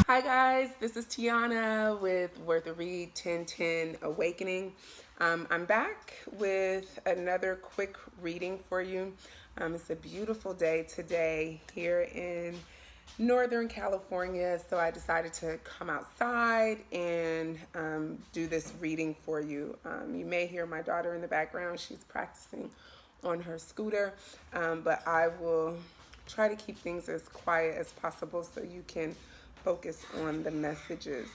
Hi guys, this is Tiana with Worth a Read 1010 Awakening. I'm back with another quick reading for you. It's a beautiful day today here in Northern California, so I decided to come outside and do this reading for you. You may hear my daughter in the background. She's practicing on her scooter, but I will try to keep things as quiet as possible so you can focus on the messages.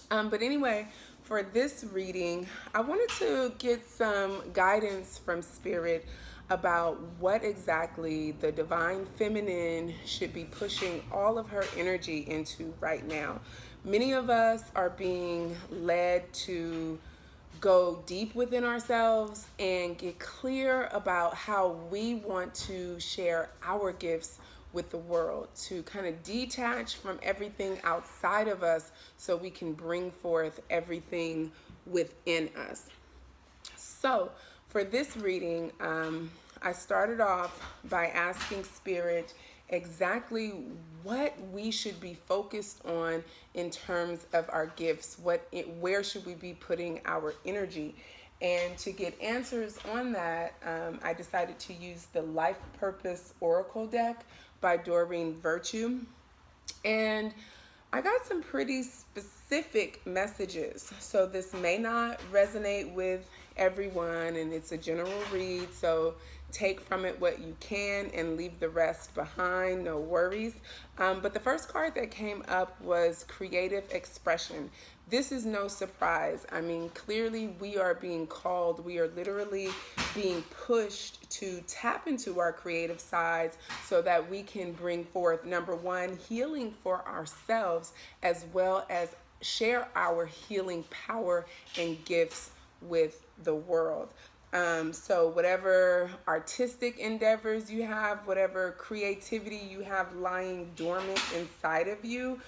But anyway, for this reading, I wanted to get some guidance from Spirit about what exactly the divine feminine should be pushing all of her energy into right now. Many of us are being led to go deep within ourselves and get clear about how we want to share our gifts with the world, to kind of detach from everything outside of us so we can bring forth everything within us. So for this reading, I started off by asking Spirit exactly what we should be focused on in terms of our gifts. Where should we be putting our energy? And to get answers on that, I decided to use the Life Purpose Oracle deck by Doreen Virtue. And I got some pretty specific messages. So this may not resonate with everyone, and it's a general read. So take from it what you can and leave the rest behind, no worries. But the first card that came up was creative expression. This is no surprise. I mean, clearly we are being called, we are literally being pushed to tap into our creative sides so that we can bring forth, number one, healing for ourselves, as well as share our healing power and gifts with the world. So whatever artistic endeavors you have, whatever creativity you have lying dormant inside of you,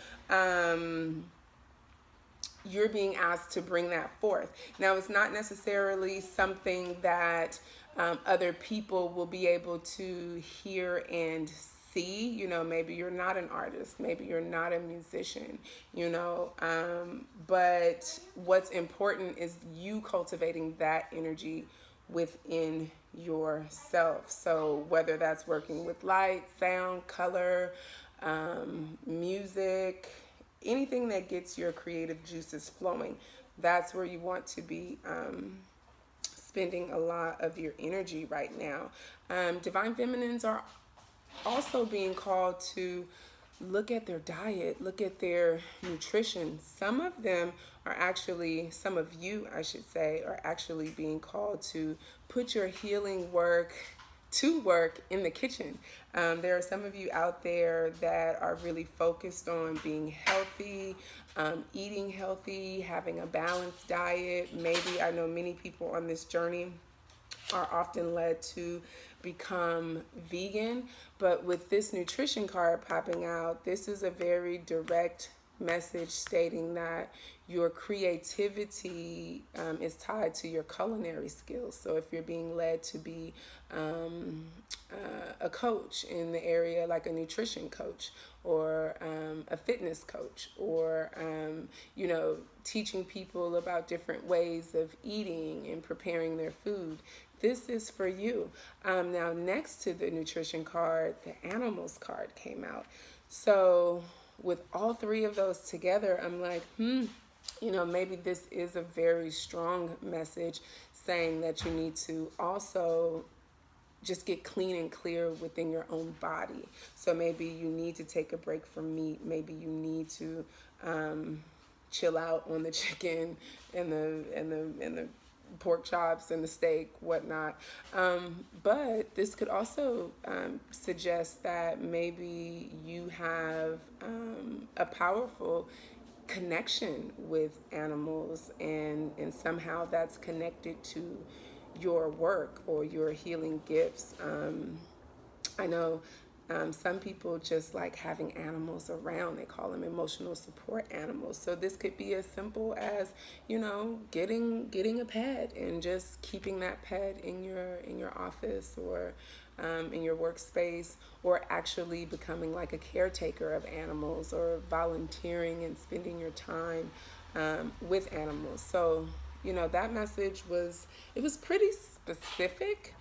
you're being asked to bring that forth. Now, it's not necessarily something that other people will be able to hear and see. You know, maybe you're not an artist, maybe you're not a musician, but what's important is you cultivating that energy within yourself. So whether that's working with light, sound, color, music, anything that gets your creative juices flowing, that's where you want to be spending a lot of your energy right now. Divine feminines are also being called to look at their diet, look at their nutrition. Some of you, I should say, are actually being called to put your healing work to work in the kitchen. There are some of you out there that are really focused on being healthy, eating healthy, having a balanced diet. Maybe I know many people on this journey are often led to become vegan, but with this nutrition card popping out, this is a very direct message stating that your creativity is tied to your culinary skills. So if you're being led to be a coach in the area, like a nutrition coach or a fitness coach, or teaching people about different ways of eating and preparing their food, this is for you. Now, next to the nutrition card, the animals card came out. So with all three of those together, I'm like, maybe this is a very strong message saying that you need to also just get clean and clear within your own body. So maybe you need to take a break from meat. Maybe you need to chill out on the chicken and the pork chops and the steak, whatnot. But this could also suggest that maybe you have a powerful connection with animals, and somehow that's connected to your work or your healing gifts. I know some people just like having animals around. They call them emotional support animals. So this could be as simple as, getting a pet and just keeping that pet in your office, or in your workspace, or actually becoming like a caretaker of animals, or volunteering and spending your time with animals. So, that message was pretty specific.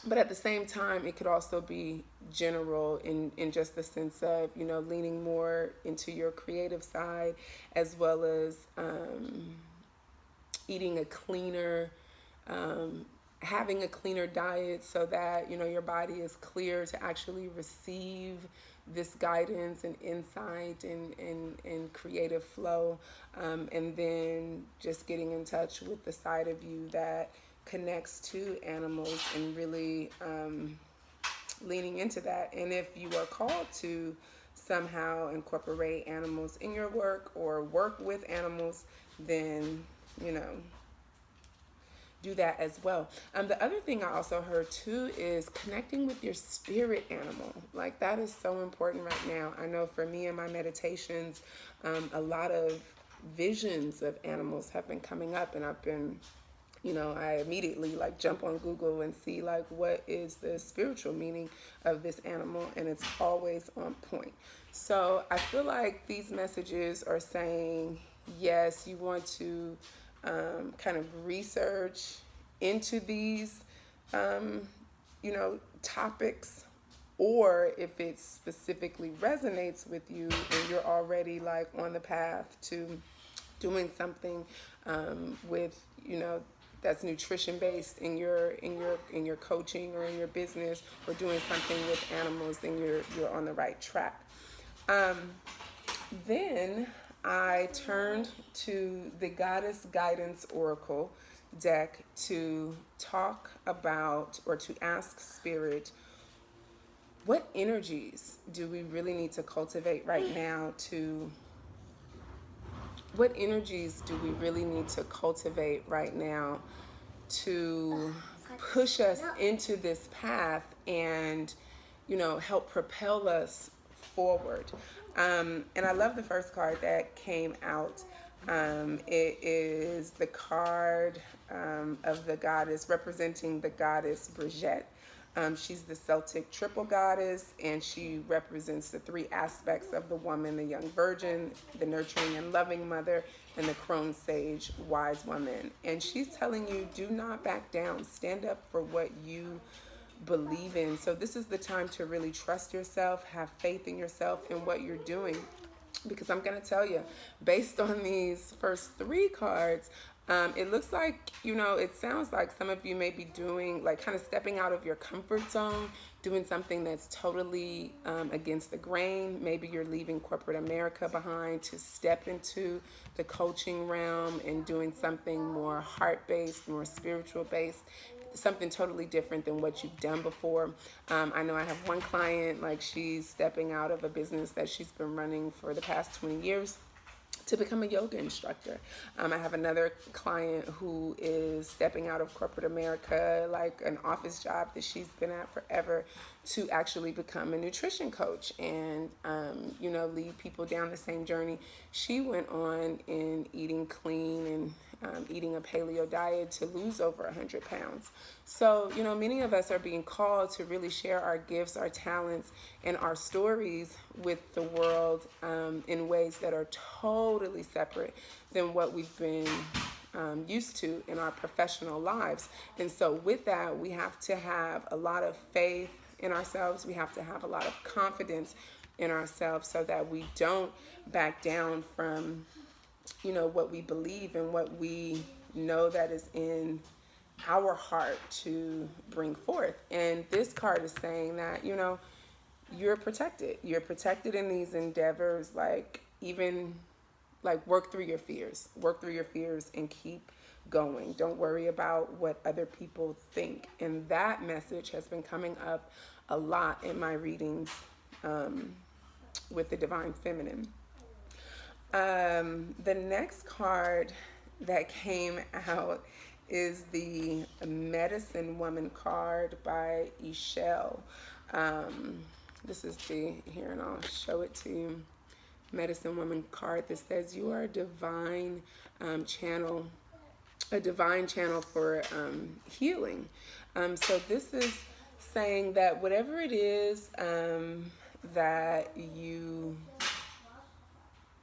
But at the same time, it could also be general in just the sense of, leaning more into your creative side, as well as eating a cleaner, having a cleaner diet, so that, your body is clear to actually receive this guidance and insight and creative flow. And then just getting in touch with the side of you that connects to animals, and really leaning into that. And if you are called to somehow incorporate animals in your work, or work with animals, then, do that as well. The other thing I also heard too is connecting with your spirit animal. Like, that is so important right now. I know for me in my meditations, a lot of visions of animals have been coming up, and I've been, I immediately like jump on Google and see like, what is the spiritual meaning of this animal, and it's always on point. So I feel like these messages are saying, yes, you want to kind of research into these, topics, or if it specifically resonates with you and you're already like on the path to doing something with, that's nutrition based in your coaching or in your business, or doing something with animals, then you're on the right track. Then I turned to the Goddess Guidance Oracle deck to talk about, or to ask Spirit, what energies do we really need to cultivate right now what energies do we really need to cultivate right now to push us into this path and, help propel us forward? And I love the first card that came out. It is the card of the goddess, representing the goddess Brigitte. She's the Celtic triple goddess, and she represents the three aspects of the woman: the young virgin, the nurturing and loving mother, and the crone sage wise woman. And she's telling you, do not back down. Stand up for what you believe in. So this is the time to really trust yourself, have faith in yourself and what you're doing. Because I'm going to tell you, based on these first three cards, it looks like, it sounds like some of you may be doing, like, kind of stepping out of your comfort zone, doing something that's totally against the grain. Maybe you're leaving corporate America behind to step into the coaching realm and doing something more heart-based, more spiritual-based, something totally different than what you've done before. I know I have one client, like, she's stepping out of a business that she's been running for the past 20 years to become a yoga instructor. I have another client who is stepping out of corporate America, like an office job that she's been at forever, to actually become a nutrition coach and, lead people down the same journey. She went on in eating clean and eating a paleo diet to lose over 100 pounds. So, many of us are being called to really share our gifts, our talents, and our stories with the world in ways that are totally separate than what we've been used to in our professional lives. And so with that, we have to have a lot of faith in ourselves. We have to have a lot of confidence in ourselves, so that we don't back down from, what we believe and what we know that is in our heart to bring forth. And this card is saying that, you're protected. You're protected in these endeavors, like, even like, work through your fears and keep going. Don't worry about what other people think. And that message has been coming up a lot in my readings with the Divine Feminine. The next card that came out is the Medicine Woman card by Ishel. This is here, and I'll show it to you. Medicine Woman card that says you are a divine channel a divine channel for healing. So this is saying that whatever it is that you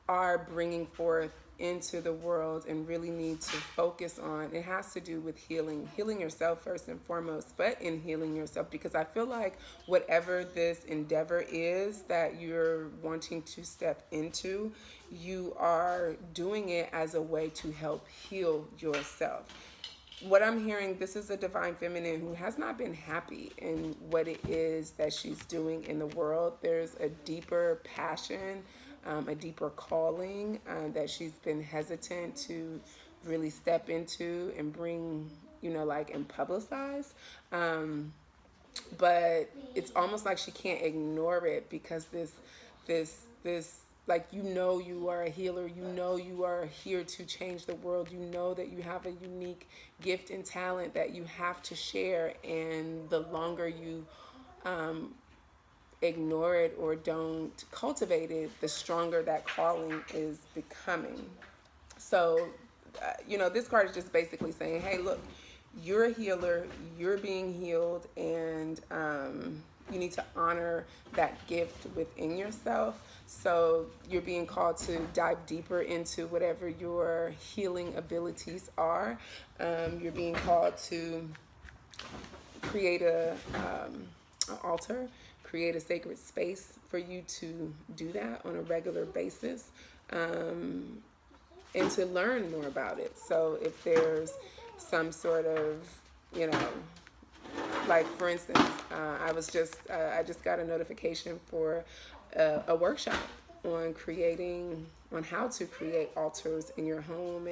are bringing forth into the world and really need to focus on, it has to do with healing yourself first and foremost, but in healing yourself, because I feel like whatever this endeavor is that you're wanting to step into, you are doing it as a way to help heal yourself. What I'm hearing, this is a divine feminine who has not been happy in what it is that she's doing in the world. There's a deeper passion, a deeper calling that she's been hesitant to really step into and bring, and publicize. But it's almost like she can't ignore it, because this like, you are a healer, you are here to change the world, that you have a unique gift and talent that you have to share, and the longer you ignore it or don't cultivate it, the stronger that calling is becoming. So this card is just basically saying, hey, look, you're a healer, you're being healed, and you need to honor that gift within yourself. So you're being called to dive deeper into whatever your healing abilities are. You're being called to create an altar, create a sacred space for you to do that on a regular basis, and to learn more about it. So if there's some sort of, like, for instance, I just got a notification for a workshop on how to create altars in your home,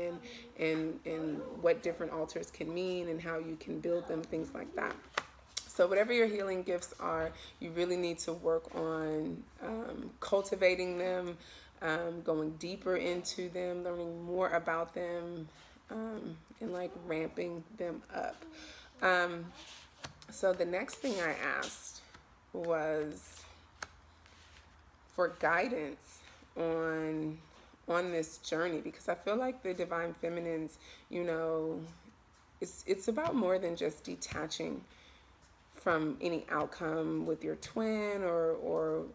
and what different altars can mean and how you can build them, things like that. So whatever your healing gifts are, you really need to work on cultivating them, going deeper into them, learning more about them, and like ramping them up. So the next thing I asked was for guidance on this journey, because I feel like the divine feminines, it's about more than just detaching from any outcome with your twin or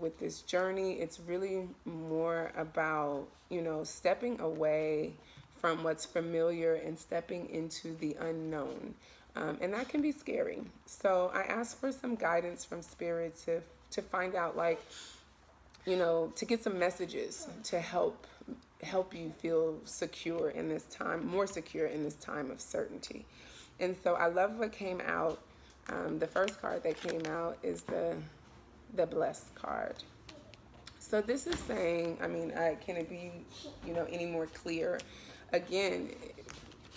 with this journey. It's really more about, stepping away from what's familiar and stepping into the unknown. And that can be scary. So I asked for some guidance from Spirit to find out, like, to get some messages to help you feel secure in this time, more secure in this time of certainty. And so I love what came out. The first card that came out is the Blessed card. So this is saying, can it be, any more clear? Again,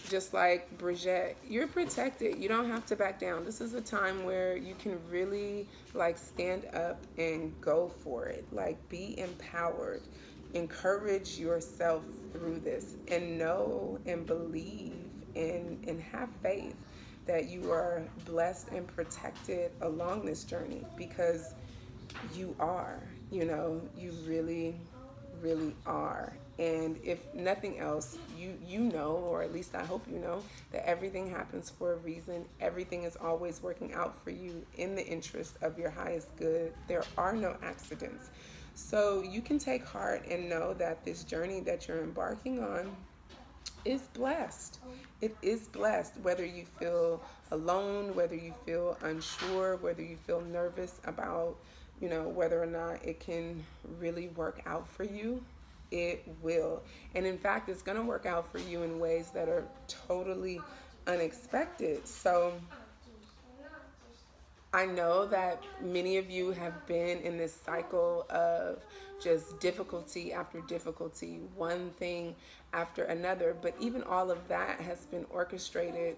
just like Bridget, you're protected. You don't have to back down. This is a time where you can really, like, stand up and go for it. Like, be empowered. Encourage yourself through this, and know and believe and have faith that you are blessed and protected along this journey, because you are, you really, really are. And if nothing else, or at least I hope that everything happens for a reason. Everything is always working out for you in the interest of your highest good. There are no accidents. So you can take heart and know that this journey that you're embarking on is blessed. It is blessed, whether you feel alone, whether you feel unsure, whether you feel nervous about, whether or not it can really work out for you. It will. And in fact, it's going to work out for you in ways that are totally unexpected. So I know that many of you have been in this cycle of just difficulty after difficulty, one thing after another, but even all of that has been orchestrated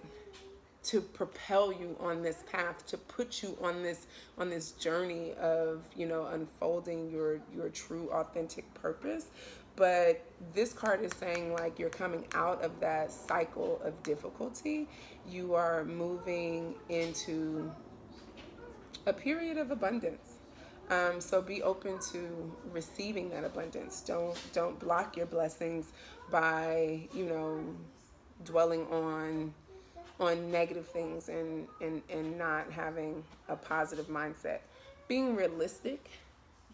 to propel you on this path, to put you on this journey of, unfolding your true authentic purpose. But this card is saying, like, you're coming out of that cycle of difficulty. You are moving into a period of abundance. So be open to receiving that abundance. Don't block your blessings by, dwelling on negative things and not having a positive mindset. Being realistic,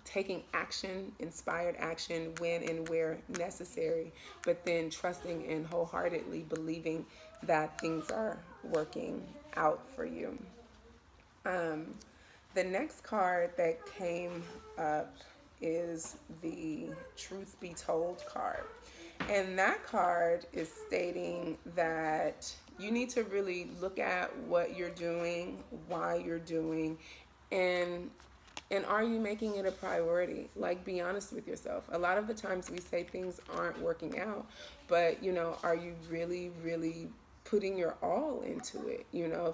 taking action, inspired action when and where necessary, but then trusting and wholeheartedly believing that things are working out for you. The next card that came up is the Truth Be Told card. And that card is stating that you need to really look at what you're doing, why you're doing, and are you making it a priority? Like, be honest with yourself. A lot of the times we say things aren't working out, but are you really, really putting your all into it?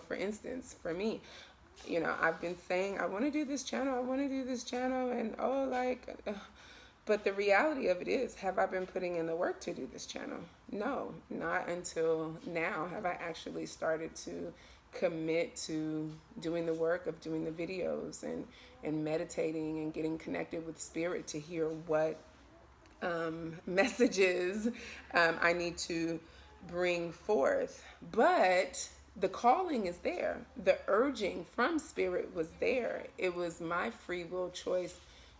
For instance, for me, I've been saying, I want to do this channel, and but the reality of it is, have I been putting in the work to do this channel? No, not until now have I actually started to commit to doing the work of doing the videos and meditating and getting connected with spirit to hear what messages I need to bring forth. But the calling is there. The urging from spirit was there. It was my free will choice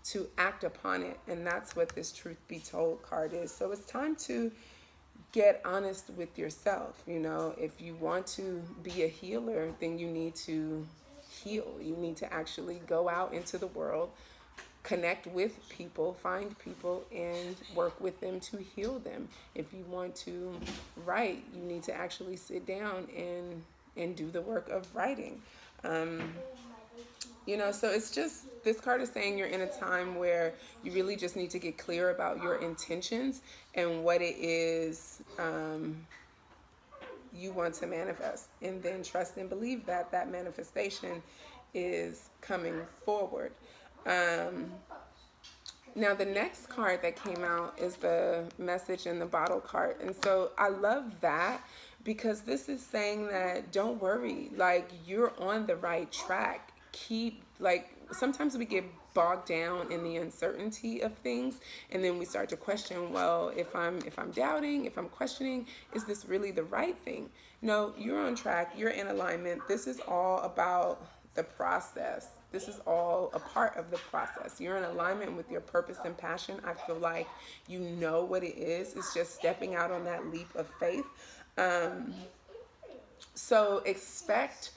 to act upon it. And that's what this Truth Be Told card is. So it's time to get honest with yourself. If you want to be a healer, then you need to heal. You need to actually go out into the world, connect with people, find people, and work with them to heal them. If you want to write, you need to actually sit down and do the work of writing. So it's just, this card is saying you're in a time where you really just need to get clear about your intentions and what it is you want to manifest, and then trust and believe that that manifestation is coming forward. Now the next card that came out is the Message in the Bottle card. And so I love that because this is saying that don't worry, like, you're on the right track. Sometimes we get bogged down in the uncertainty of things, and then we start to question, well, if I'm doubting, if I'm questioning, is this really the right thing? No, you're on track, you're in alignment. This is all about the process. This is all a part of the process. You're in alignment with your purpose and passion. I feel like you know what it is. It's just stepping out on that leap of faith. So expect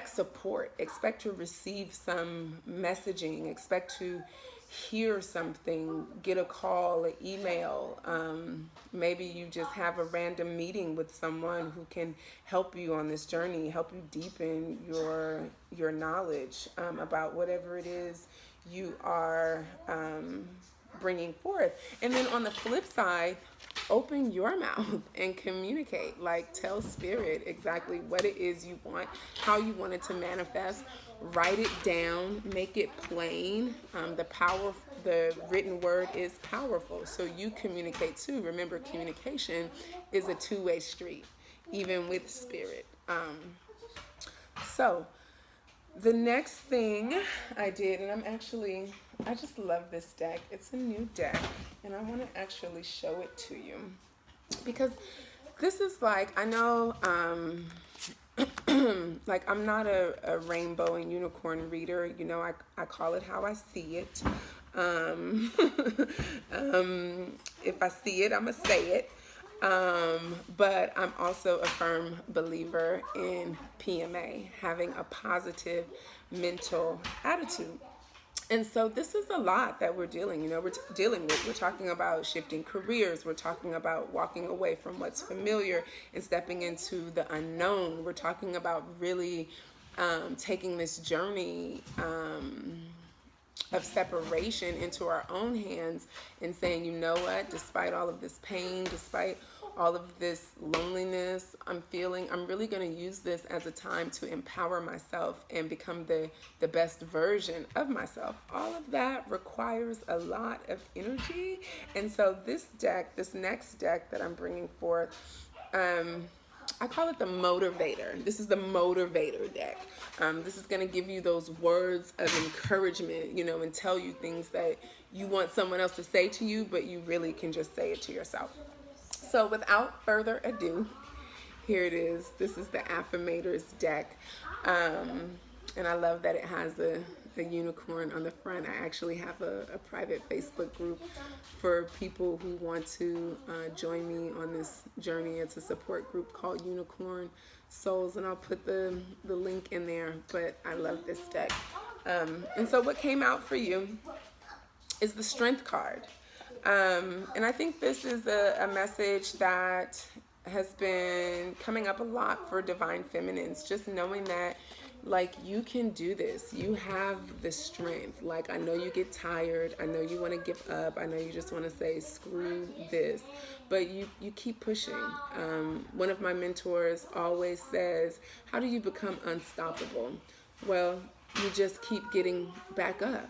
support. Expect to receive some messaging. Expect to hear something, get a call, an email. Maybe you just have a random meeting with someone who can help you on this journey, help you deepen your knowledge about whatever it is you are bringing forth. And then on the flip side, open your mouth and communicate. Like, tell spirit exactly what it is you want, how you want it to manifest. Write it down, make it plain. The written word is powerful, so you communicate too. Remember, communication is a two-way street, even with spirit. So the next thing I did, and I just love this deck. It's a new deck, and I want to actually show it to you because this is like, I know, like, I'm not a rainbow and unicorn reader. I call it how I see it. If I see it, I'm gonna say it. But I'm also a firm believer in PMA, having a positive mental attitude. And so this is a lot that we're dealing with. We're talking about shifting careers. We're talking about walking away from what's familiar and stepping into the unknown. We're talking about really taking this journey of separation into our own hands and saying, you know what, despite all of this pain, despite all of this loneliness I'm feeling, I'm really going to use this as a time to empower myself and become the best version of myself. All of that requires a lot of energy. And so this next deck that I'm bringing forth, I call it the motivator. This is the motivator deck. This is going to give you those words of encouragement, and tell you things that you want someone else to say to you, but you really can just say it to yourself. So without further ado, here it is. This is the Affirmators deck. And I love that it has a unicorn on the front. I actually have a private Facebook group for people who want to join me on this journey. It's a support group called Unicorn Souls, and I'll put the link in there. But I love this deck. And so what came out for you is the Strength card. And I think this is a message that has been coming up a lot for divine feminines, just knowing that like you can do this. You have the strength. Like I know you get tired. I know you want to give up. I know you just want to say screw this, but you keep pushing. One of my mentors always says, how do you become unstoppable? Well, you just keep getting back up.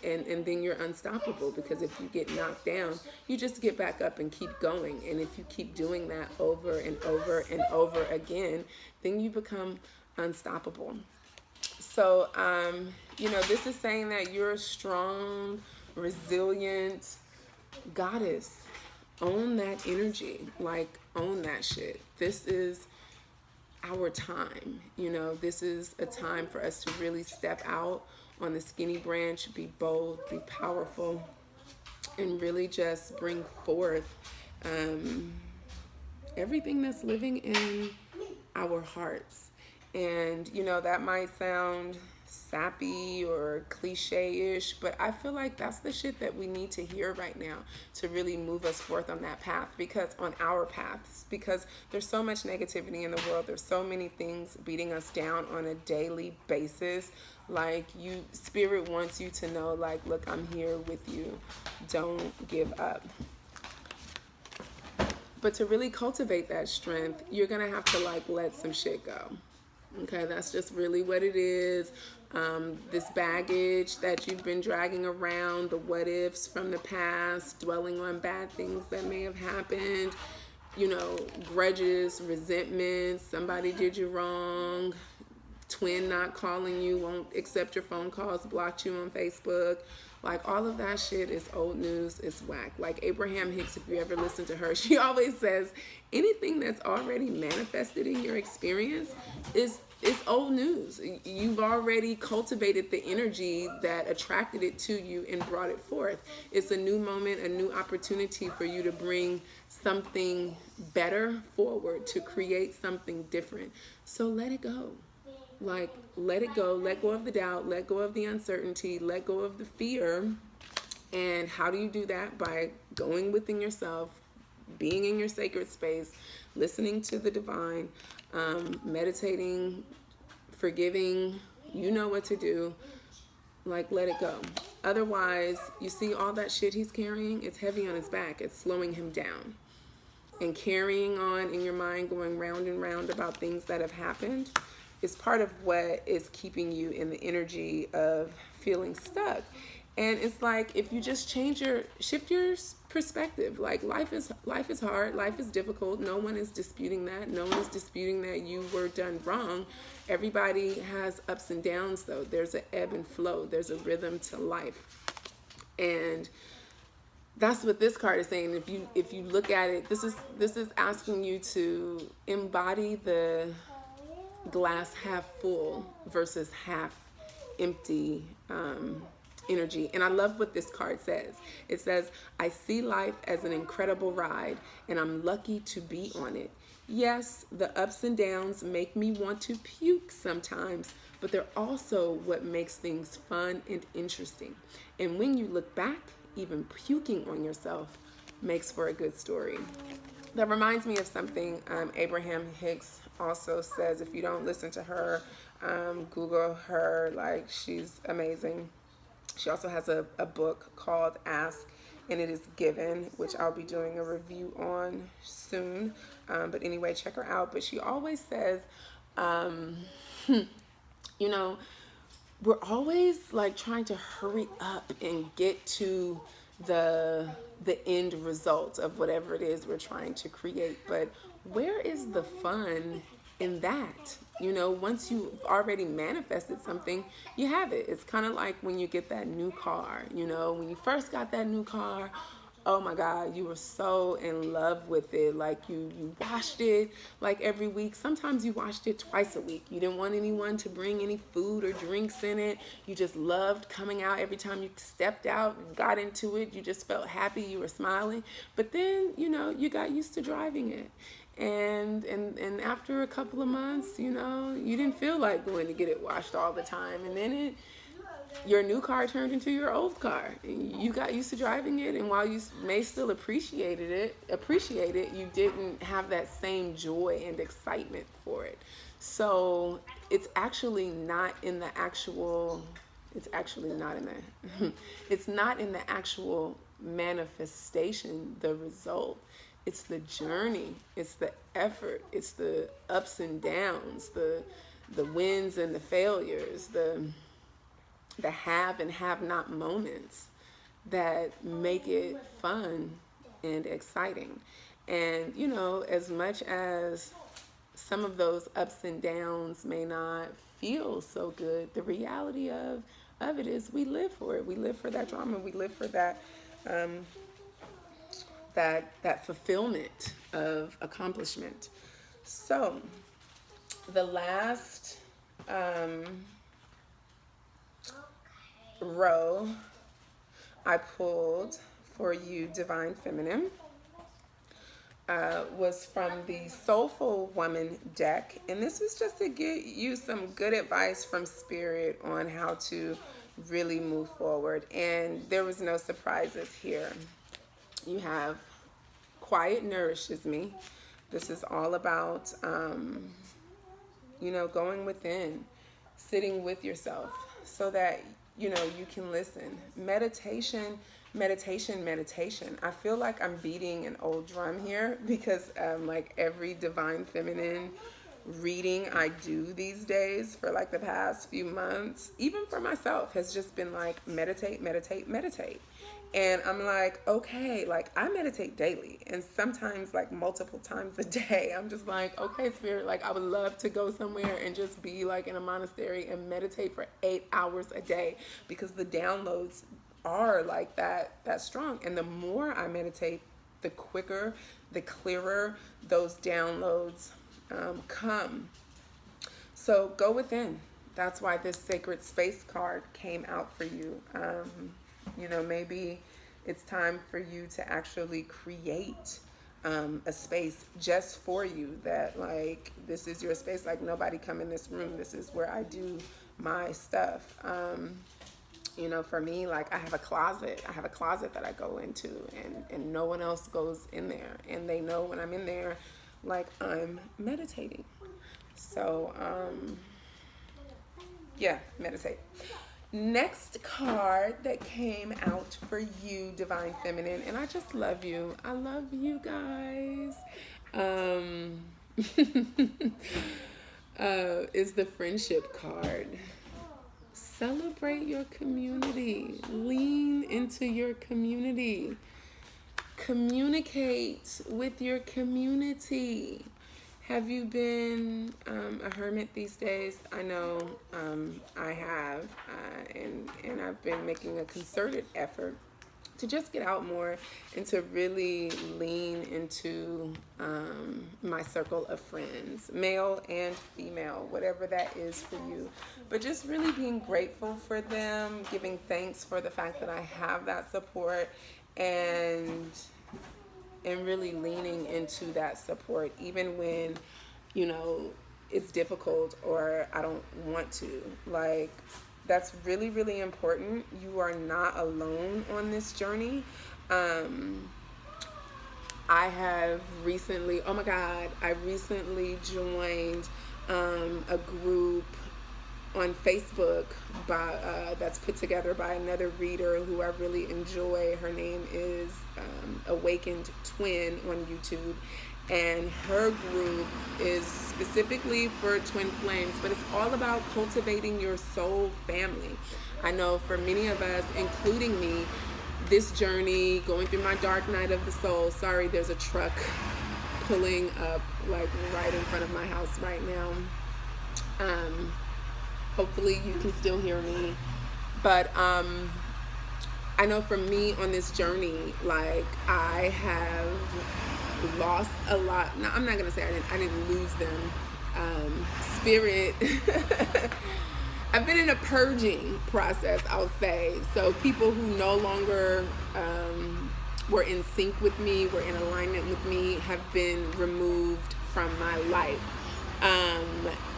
And then you're unstoppable, because if you get knocked down, you just get back up and keep going. And if you keep doing that over and over and over again, then you become unstoppable. So, this is saying that you're a strong, resilient goddess. Own that energy, like own that shit. This is our time. This is a time for us to really step out on the skinny branch, be bold, be powerful, and really just bring forth everything that's living in our hearts. And, that might sound sappy or cliche-ish, but I feel like that's the shit that we need to hear right now to really move us forth on that path, because on our paths, because there's so much negativity in the world. There's so many things beating us down on a daily basis. Like spirit wants you to know, like, look, I'm here with you. Don't give up. But to really cultivate that strength, you're going to have to let some shit go. Okay, that's just really what it is. This baggage that you've been dragging around, the what ifs from the past, dwelling on bad things that may have happened, grudges, resentments, somebody did you wrong, twin not calling you, won't accept your phone calls, blocked you on Facebook. Like, all of that shit is old news. It's whack. Like Abraham Hicks, if you ever listen to her, she always says anything that's already manifested in your experience is old news. You've already cultivated the energy that attracted it to you and brought it forth. It's a new moment, a new opportunity for you to bring something better forward, to create something different. So let it go. Like, let it go. Let go of the doubt. Let go of the uncertainty. Let go of the fear. And how do you do that? By going within yourself, being in your sacred space, listening to the divine, meditating, forgiving. You know what to do. Like, let it go. Otherwise, you see all that shit he's carrying, it's heavy on his back. It's slowing him down. And carrying on in your mind, going round and round about things that have happened, is part of what is keeping you in the energy of feeling stuck. And it's like, if you just shift your perspective. Like, life is hard, life is difficult. No one is disputing that. No one is disputing that you were done wrong. Everybody has ups and downs, though. There's an ebb and flow. There's a rhythm to life. And that's what this card is saying. If you look at it, this is asking you to embody the glass half full versus half empty energy. And I love what this card says. It says, I see life as an incredible ride, and I'm lucky to be on it. Yes, the ups and downs make me want to puke sometimes, but they're also what makes things fun and interesting. And when you look back, even puking on yourself makes for a good story. That reminds me of something Abraham Hicks also says. If you don't listen to her, Google her. Like, she's amazing. She also has a book called Ask and It Is Given, which I'll be doing a review on soon. But anyway, check her out. But she always says, we're always like trying to hurry up and get to the end result of whatever it is we're trying to create. But where is the fun in that? Once you've already manifested something, you have it. It's kind of like when you get that new car. When you first got that new car, oh my God, you were so in love with it. Like you washed it like every week. Sometimes you washed it twice a week. You didn't want anyone to bring any food or drinks in it. You just loved coming out. Every time you stepped out and got into it, you just felt happy. You were smiling. But then, you got used to driving it. And after a couple of months, you didn't feel like going to get it washed all the time. And then your new car turned into your old car. You got used to driving it, and while you may still appreciate it, you didn't have that same joy and excitement for it. So it's actually not in the actual it's not in the actual manifestation, the result. It's the journey, it's the effort, it's the ups and downs, the wins and the failures, the have and have not moments that make it fun and exciting. And as much as some of those ups and downs may not feel so good, the reality of it is we live for it. We live for that drama. We live for that that fulfillment of accomplishment. So the last row I pulled for you, Divine Feminine, was from the Soulful Woman deck. And this was just to give you some good advice from Spirit on how to really move forward. And there was no surprises here. You have Quiet Nourishes Me. This is all about, going within, sitting with yourself so that, you can listen. Meditation. I feel like I'm beating an old drum here because like every Divine Feminine reading I do these days for like the past few months, even for myself, has just been like meditate. And I'm like, okay, like I meditate daily and sometimes like multiple times a day. I'm just like, okay, Spirit, like I would love to go somewhere and just be like in a monastery and meditate for 8 hours a day, because the downloads are like that strong. And the more I meditate, the quicker, the clearer those downloads come. So go within. That's why this Sacred Space card came out for you. Maybe it's time for you to actually create a space just for you, that like this is your space, like nobody come in this room, this is where I do my stuff. For me, like I have a closet that I go into, and no one else goes in there, and they know when I'm in there, like I'm meditating. So meditate. Next card that came out for you, Divine Feminine, and I just love you. I love you guys. Is the Friendship card. Celebrate your community. Lean into your community. Communicate with your community. Have you been a hermit these days? I know I have, and I've been making a concerted effort to just get out more and to really lean into my circle of friends, male and female, whatever that is for you. But just really being grateful for them, giving thanks for the fact that I have that support, and really leaning into that support, even when, it's difficult or I don't want to. Like, that's really, really important. You are not alone on this journey. I have recently, I recently joined a group on Facebook that's put together by another reader who I really enjoy. Her name is Awakened Twin on YouTube, and her group is specifically for twin flames, but it's all about cultivating your soul family. I know for many of us, including me, this journey, going through my dark night of the soul, sorry, there's a truck pulling up like right in front of my house right now. Hopefully you can still hear me. But I know for me on this journey, like I have lost a lot. Now, I'm not gonna say I didn't lose them. Spirit. I've been in a purging process, I'll say. So people who no longer were in sync with me, were in alignment with me, have been removed from my life.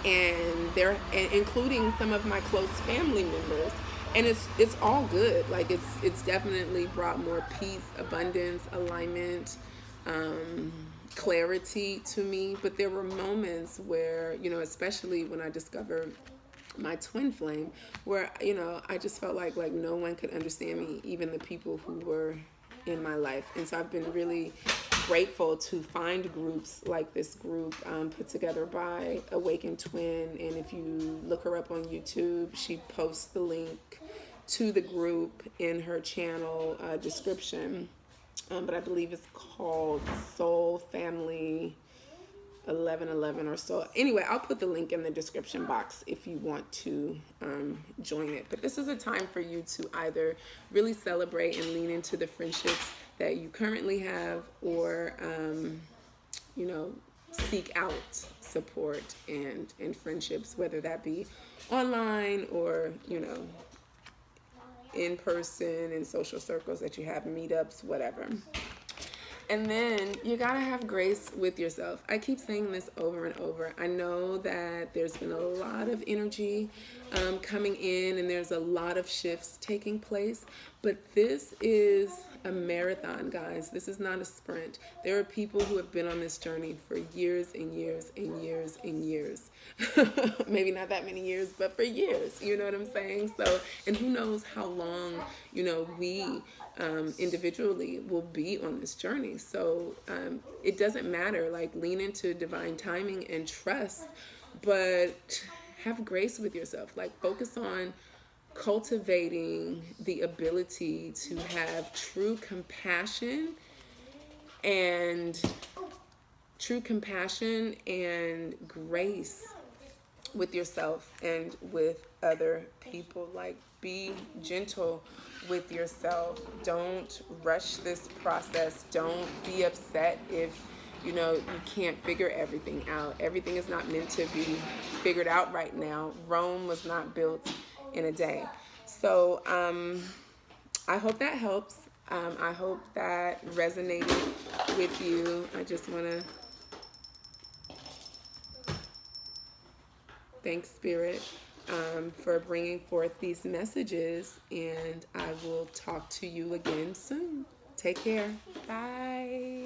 And they're including some of my close family members, and it's all good. Like it's definitely brought more peace, abundance, alignment, clarity to me. But there were moments where, especially when I discovered my twin flame, where I just felt like no one could understand me, even the people who were in my life. And so I've been really grateful to find groups like this group put together by Awakened Twin. And if you look her up on YouTube, she posts the link to the group in her channel description. But I believe it's called Soul Family 1111 or so. Anyway, I'll put the link in the description box if you want to join it. But this is a time for you to either really celebrate and lean into the friendships that you currently have, or seek out support and friendships, whether that be online or in person, in social circles that you have, meetups, whatever. And then you gotta have grace with yourself. I keep saying this over and over. I know that there's been a lot of energy coming in, and there's a lot of shifts taking place, but this is a marathon, guys. This is not a sprint. There are people who have been on this journey for years and years and years and years. Maybe not that many years, but for years, you know what I'm saying? So, and who knows how long, we individually will be on this journey. So it doesn't matter. Like, lean into divine timing and trust, but have grace with yourself. Like, focus on cultivating the ability to have true compassion and grace with yourself and with other people. Like, be gentle with yourself. Don't rush this process. Don't be upset if you can't figure everything out. Everything is not meant to be figured out right now. Rome was not built in a day. So I hope that helps. I hope that resonated with you. I just want to thank Spirit for bringing forth these messages, and I will talk to you again soon. Take care. Bye.